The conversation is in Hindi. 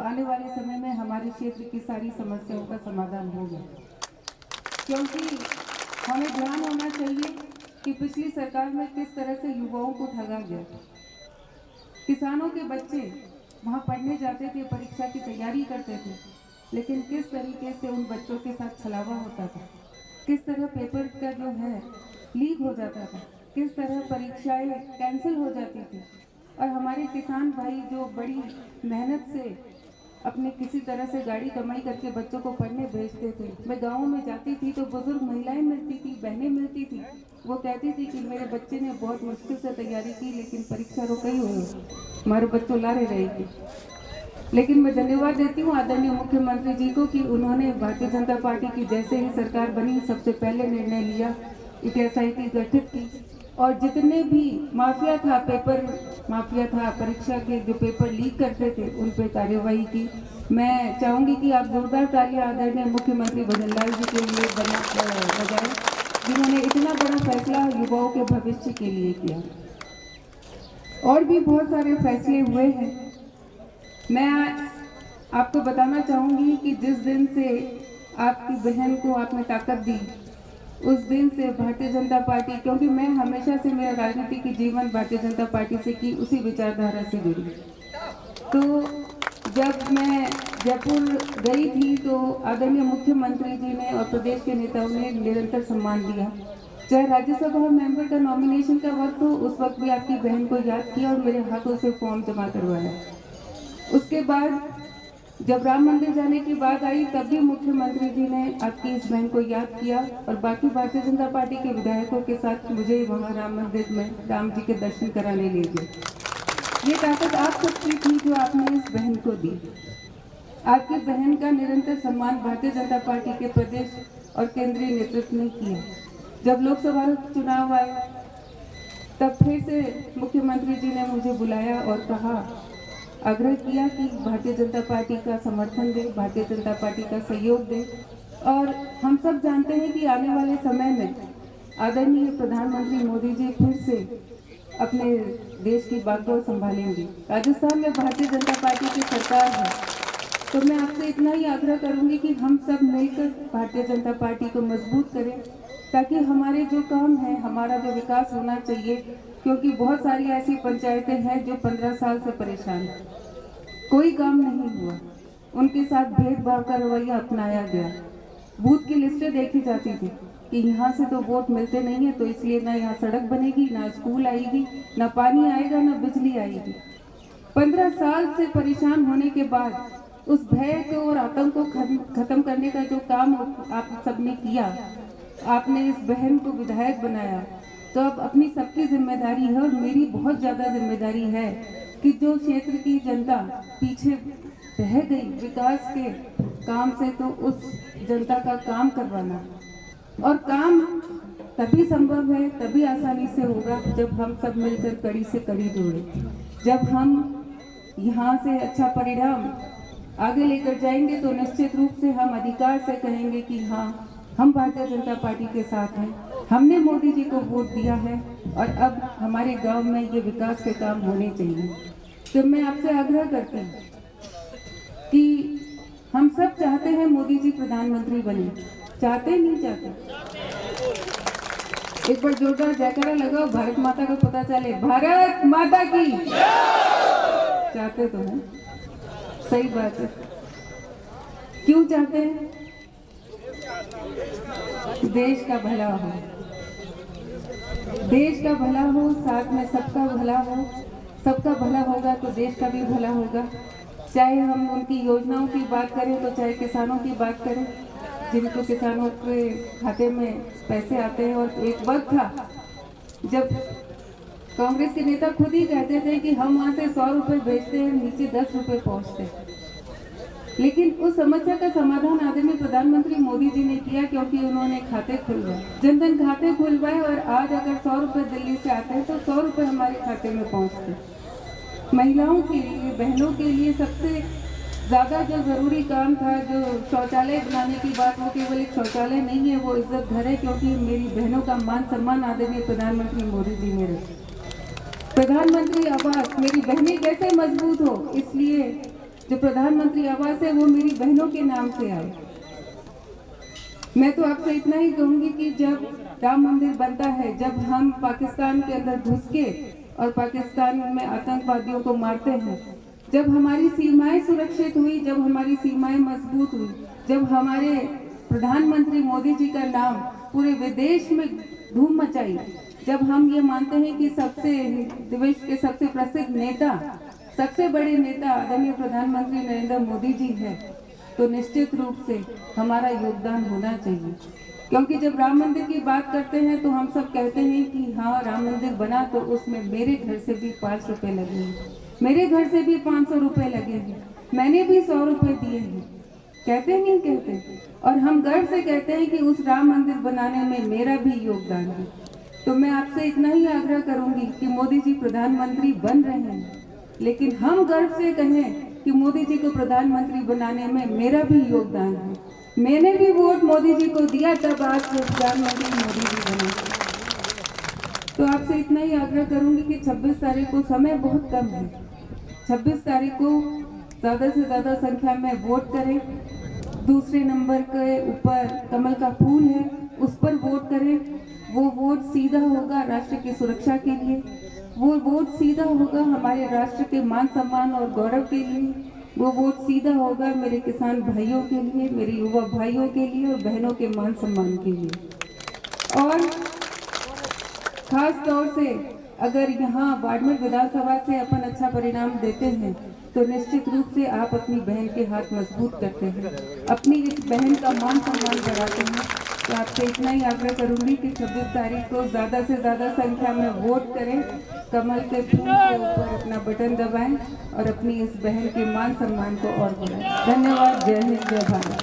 आने वाले समय में हमारे क्षेत्र की सारी समस्याओं का समाधान होगा। क्योंकि हमें ध्यान होना चाहिए कि पिछली सरकार में किस तरह से युवाओं को ठगा गया। किसानों के बच्चे वहाँ पढ़ने जाते थे, परीक्षा की तैयारी करते थे, लेकिन किस तरीके से उन बच्चों के साथ छलावा होता था, किस तरह पेपर का जो है लीक हो जाता था, किस तरह परीक्षाएं कैंसिल हो जाती थी। और हमारे किसान भाई जो बड़ी मेहनत से अपने किसी तरह से गाड़ी कमाई करके बच्चों को पढ़ने भेजते थे। मैं गाँव में जाती थी तो बुजुर्ग महिलाएं मिलती थी, बहनें मिलती थी, वो कहती थी कि मेरे बच्चे ने बहुत मुश्किल से तैयारी की लेकिन परीक्षा रुकी हुई है, हमारे बच्चों लारे रहेगी। लेकिन मैं धन्यवाद देती हूँ आदरणीय मुख्यमंत्री जी को कि उन्होंने भारतीय जनता पार्टी की जैसे ही सरकार बनी सबसे पहले निर्णय लिया, एक SIT गठित की और जितने भी माफिया था, पेपर माफिया था, परीक्षा के जो पेपर लीक करते थे उन पर कार्यवाही की। मैं चाहूँगी कि आप जोरदार तालियां आदरणीय मुख्यमंत्री भजन लाल जी के लिए बजाएं, जिन्होंने इतना बड़ा फैसला युवाओं के भविष्य के लिए किया। और भी बहुत सारे फैसले हुए हैं। मैं आपको बताना चाहूँगी कि जिस दिन से आपकी बहन को आपने ताकत दी, उस दिन से भारतीय जनता पार्टी, क्योंकि मैं हमेशा से मेरा राजनीतिक जीवन भारतीय जनता पार्टी से की, उसी विचारधारा से जुड़ी। तो जब मैं जयपुर गई थी तो आदरणीय मुख्यमंत्री जी ने और प्रदेश के नेताओं ने निरंतर सम्मान दिया। चाहे राज्यसभा मेंबर का नॉमिनेशन का वक्त हो, उस वक्त भी आपकी बहन को याद किया और मेरे हाथों से फॉर्म जमा करवाया। उसके बाद जब राम मंदिर जाने की बात आई तब भी मुख्यमंत्री जी ने आपकी इस बहन को याद किया और बाकी भारतीय जनता पार्टी के विधायकों के साथ मुझे वहां राम मंदिर में राम जी के दर्शन कराने ले गए। ये ताकत आप सबकी थी जो आपने इस बहन को दी। आपकी बहन का निरंतर सम्मान भारतीय जनता पार्टी के प्रदेश और केंद्रीय नेतृत्व ने किया। जब लोकसभा चुनाव आए तब फिर से मुख्यमंत्री जी ने मुझे बुलाया और कहा, आग्रह किया कि भारतीय जनता पार्टी का समर्थन दे, भारतीय जनता पार्टी का सहयोग दे। और हम सब जानते हैं कि आने वाले समय में आदरणीय प्रधानमंत्री मोदी जी फिर से अपने देश की बागडोर संभालेंगे। राजस्थान में भारतीय जनता पार्टी की सरकार है, तो मैं आपसे इतना ही आग्रह करूंगी कि हम सब मिलकर भारतीय जनता पार्टी को मजबूत करें, ताकि हमारे जो काम है, हमारा जो विकास होना चाहिए, क्योंकि बहुत सारी ऐसी पंचायतें हैं जो 15 साल से परेशान हैं, कोई काम नहीं हुआ, उनके साथ भेदभाव का रवैया अपनाया गया। बूथ की लिस्टें देखी जाती थी कि यहाँ से तो वोट मिलते नहीं है, तो इसलिए ना यहाँ सड़क बनेगी, ना स्कूल आएगी, ना पानी आएगा, ना बिजली आएगी। 15 साल से परेशान होने के बाद उस भय को और आतंक को खत्म करने का जो काम आप सबने किया, आपने इस बहन को विधायक बनाया, तो अब अपनी सबकी जिम्मेदारी है और मेरी बहुत ज़्यादा जिम्मेदारी है कि जो क्षेत्र की जनता पीछे रह गई विकास के काम से, तो उस जनता का काम करवाना। और काम तभी संभव है, तभी आसानी से होगा जब हम सब मिलकर कड़ी से कड़ी जोड़ें। जब हम यहाँ से अच्छा परिणाम आगे लेकर जाएंगे तो निश्चित रूप से हम अधिकार से कहेंगे कि हाँ, हम भारतीय जनता पार्टी के साथ हैं, हमने मोदी जी को वोट दिया है और अब हमारे गांव में ये विकास के काम होने चाहिए। तो मैं आपसे आग्रह करती हूँ कि हम सब चाहते हैं मोदी जी प्रधानमंत्री बने, चाहते नहीं चाहते? एक बार जोरदार जयकारा लगाओ, भारत माता को पता चले, भारत माता की। चाहते तो हैं, सही बात है। क्यों चाहते हैं? देश का भला हो, देश का भला हो, साथ में सबका भला हो। सबका भला होगा तो देश का भी भला होगा। चाहे हम उनकी योजनाओं की बात करें तो चाहे किसानों की बात करें, जिनको किसानों के खाते में पैसे आते हैं। और एक वक्त था जब कांग्रेस के नेता खुद ही कहते थे कि हम वहाँ से 100 रुपये भेजते हैं, नीचे 10 रुपये पहुँचते हैं। लेकिन उस समस्या का समाधान आदरणीय प्रधानमंत्री मोदी जी ने किया, क्योंकि उन्होंने खाते खुलवाए, जनधन खाते खुलवाए। और आज अगर 100 रुपये दिल्ली से आते हैं तो 100 रुपये हमारे खाते में पहुँचते। महिलाओं के लिए, बहनों के लिए सबसे ज़्यादा जो ज़रूरी काम था, जो शौचालय बनाने की बात, वो केवल एक शौचालय नहीं है, वो इज्जत घर है, क्योंकि मेरी बहनों का मान सम्मान आदरणीय प्रधानमंत्री मोदी जी ने रखा। प्रधानमंत्री आवास, मेरी बहनें कैसे मजबूत हो, इसलिए जो प्रधानमंत्री आवास है वो मेरी बहनों के नाम से आए। मैं तो आपसे इतना ही कहूंगी कि जब राम मंदिर बनता है, जब हम पाकिस्तान के अंदर घुस के और पाकिस्तान में आतंकवादियों को मारते हैं, जब हमारी सीमाएं सुरक्षित हुई, जब हमारी सीमाएं मजबूत हुई, जब हमारे प्रधानमंत्री मोदी जी का नाम पूरे विदेश में धूम मचाई, जब हम ये मानते हैं कि विश्व के सबसे प्रसिद्ध नेता, सबसे बड़े नेता आदरणीय प्रधानमंत्री नरेंद्र मोदी जी हैं, तो निश्चित रूप से हमारा योगदान होना चाहिए। क्योंकि जब राम मंदिर की बात करते हैं तो हम सब कहते हैं कि हाँ राम मंदिर बना तो उसमें मेरे घर से भी 5 रुपए लगे हैं, मेरे घर से भी 500 रुपए लगे हैं, मैंने भी 100 रुपए दिए हैं, कहते नहीं कहते। और हम गर्व से कहते हैं कि उस राम मंदिर बनाने में मेरा भी योगदान है। तो मैं आपसे इतना ही आग्रह करूंगी कि मोदी जी प्रधानमंत्री बन रहे हैं, लेकिन हम गर्व से कहें कि मोदी जी को प्रधानमंत्री बनाने में मेरा भी योगदान है। मैंने भी वोट मोदी जी को दिया, तब आज प्रधानमंत्री मोदी जी बने। तो आपसे इतना ही आग्रह करूंगी कि 26 तारीख को समय बहुत कम है, 26 तारीख को ज़्यादा से ज़्यादा संख्या में वोट करें। दूसरे नंबर के ऊपर कमल का फूल है, उस पर वोट करें। वो वोट सीधा होगा राष्ट्र की सुरक्षा के लिए, वो वोट सीधा होगा हमारे राष्ट्र के मान सम्मान और गौरव के लिए, वो वोट सीधा होगा मेरे किसान भाइयों के लिए, मेरे युवा भाइयों के लिए और बहनों के मान सम्मान के लिए। और खास तौर से अगर यहाँ बाड़मेर विधानसभा से अपन अच्छा परिणाम देते हैं तो निश्चित रूप से आप अपनी बहन के हाथ मजबूत करते हैं, अपनी इस बहन का मान सम्मान बढ़ाते हैं। तो आपसे इतना ही आग्रह करूंगी कि 26 तारीख को ज़्यादा से ज़्यादा संख्या में वोट करें, कमल के फूल के ऊपर अपना बटन दबाएं और अपनी इस बहन के मान सम्मान को और बढ़ाएं। धन्यवाद। जय हिंद, जय भारत।